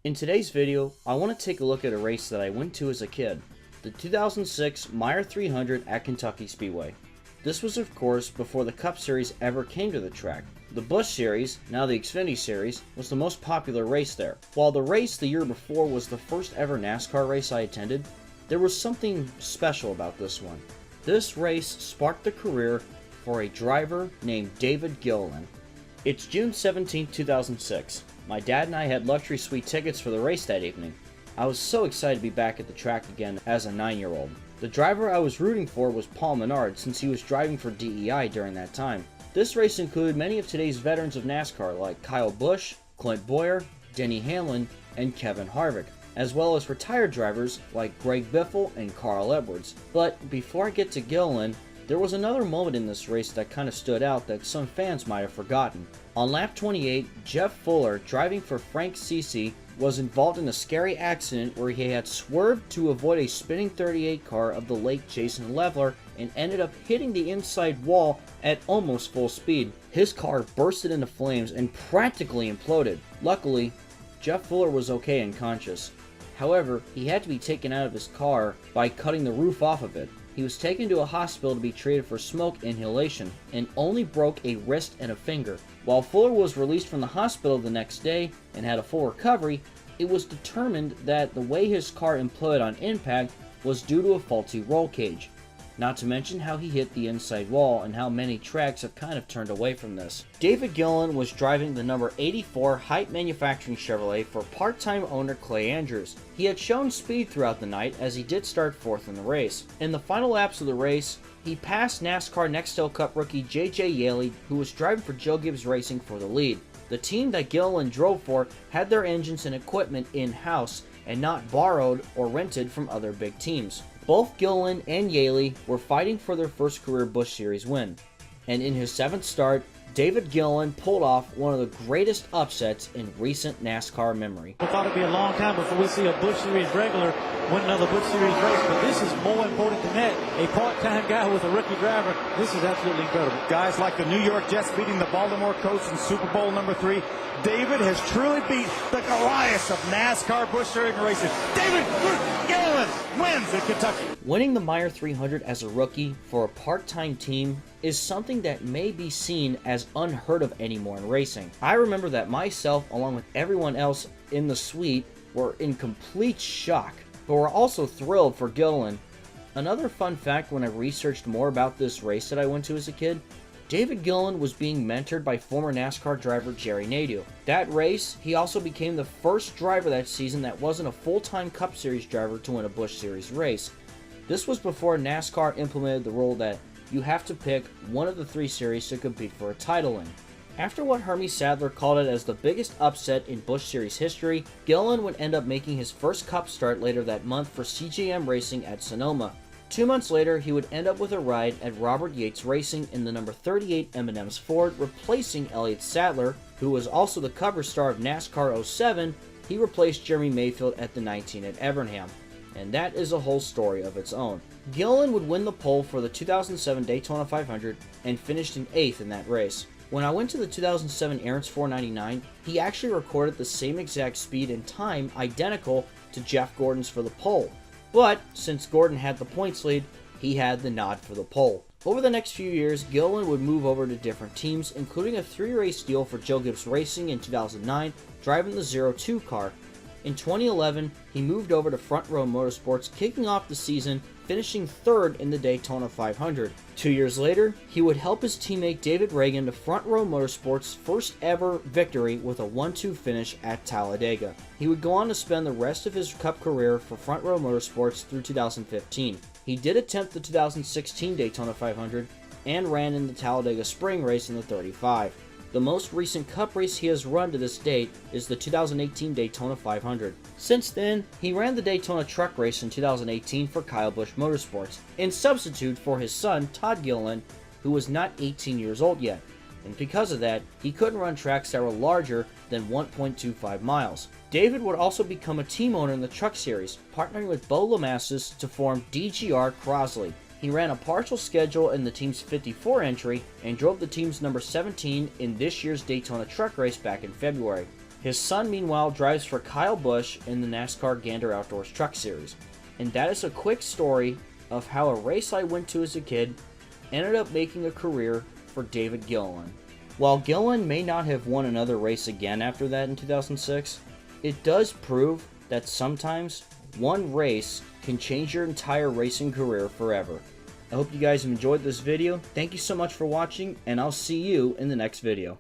In today's video, I want to take a look at a race that I went to as a kid, the 2006 Meijer 300 at Kentucky Speedway. This was of course before the Cup Series ever came to the track. The Busch Series, now the Xfinity Series, was the most popular race there. While the race the year before was the first ever NASCAR race I attended, there was something special about this one. This race sparked the career for a driver named David Gilliland. It's June 17, 2006. My dad and I had luxury suite tickets for the race that evening. I was so excited to be back at the track again as a 9-year-old. The driver I was rooting for was Paul Menard, since he was driving for DEI during that time. This race included many of today's veterans of NASCAR like Kyle Busch, Clint Bowyer, Denny Hamlin, and Kevin Harvick, as well as retired drivers like Greg Biffle and Carl Edwards. But before I get to Gilliland, there was another moment in this race that kind of stood out that some fans might have forgotten. On lap 28, Jeff Fuller, driving for Frank Cece, was involved in a scary accident where he had swerved to avoid a spinning 38 car of the late Jason Leveler and ended up hitting the inside wall at almost full speed. His car bursted into flames and practically imploded. Luckily, Jeff Fuller was okay and conscious. However, he had to be taken out of his car by cutting the roof off of it. He was taken to a hospital to be treated for smoke inhalation and only broke a wrist and a finger. While Fuller was released from the hospital the next day and had a full recovery, it was determined that the way his car imploded on impact was due to a faulty roll cage. Not to mention how he hit the inside wall and how many tracks have kind of turned away from this. David Gilliland was driving the number 84 Hype Manufacturing Chevrolet for part-time owner Clay Andrews. He had shown speed throughout the night as he did start fourth in the race. In the final laps of the race, he passed NASCAR Nextel Cup rookie J.J. Yaley, who was driving for Joe Gibbs Racing, for the lead. The team that Gilliland drove for had their engines and equipment in-house and not borrowed or rented from other big teams. Both Gilliland and Yaley were fighting for their first career Busch Series win, and in his 7th start, David Gilliland pulled off one of the greatest upsets in recent NASCAR memory. I thought it'd be a long time before we see a Busch Series regular win another Busch Series race, but this is more important than that. A part-time guy with a rookie driver, this is absolutely incredible. Guys like the New York Jets beating the Baltimore Colts in Super Bowl number 3. David has truly beat the Goliath of NASCAR Busch Series racing. David Gilliland wins at Kentucky. Winning the Meijer 300 as a rookie for a part-time team is something that may be seen as unheard of anymore in racing. I remember that myself, along with everyone else in the suite, were in complete shock, but were also thrilled for Gilliland. Another fun fact when I researched more about this race that I went to as a kid, David Gilliland was being mentored by former NASCAR driver Jerry Nadeau. That race, he also became the first driver that season that wasn't a full-time Cup Series driver to win a Busch Series race. This was before NASCAR implemented the rule that you have to pick one of the 3 series to compete for a title in. After what Hermie Sadler called it as the biggest upset in Busch Series history, Gilliland would end up making his first Cup start later that month for CJM Racing at Sonoma. 2 months later, he would end up with a ride at Robert Yates Racing in the number 38 M&M's Ford, replacing Elliott Sadler, who was also the cover star of NASCAR 07. He replaced Jeremy Mayfield at the 19 at Evernham. And that is a whole story of its own. Gilliland would win the pole for the 2007 Daytona 500 and finished in 8th in that race. When I went to the 2007 Aaron's 499, he actually recorded the same exact speed and time identical to Jeff Gordon's for the pole. But since Gordon had the points lead, he had the nod for the pole. Over the next few years, Gilliland would move over to different teams, including a 3-race deal for Joe Gibbs Racing in 2009, driving the 02 car. In 2011, he moved over to Front Row Motorsports, kicking off the season, finishing 3rd in the Daytona 500. 2 years later, he would help his teammate David Reagan to Front Row Motorsports' first ever victory with a 1-2 finish at Talladega. He would go on to spend the rest of his Cup career for Front Row Motorsports through 2015. He did attempt the 2016 Daytona 500 and ran in the Talladega Spring Race in the 35. The most recent Cup race he has run to this date is the 2018 Daytona 500. Since then, he ran the Daytona Truck Race in 2018 for Kyle Busch Motorsports, in substitute for his son Todd Gilliland, who was not 18 years old yet, and because of that, he couldn't run tracks that were larger than 1.25 miles. David would also become a team owner in the Truck Series, partnering with Bo Lamassus to form DGR Crosley. He ran a partial schedule in the team's 54 entry and drove the team's number 17 in this year's Daytona Truck Race back in February. His son, meanwhile, drives for Kyle Busch in the NASCAR Gander Outdoors Truck Series. And that is a quick story of how a race I went to as a kid ended up making a career for David Gilliland. While Gilliland may not have won another race again after that in 2006, it does prove that sometimes one race can change your entire racing career forever. I hope you guys have enjoyed this video. Thank you so much for watching, and I'll see you in the next video.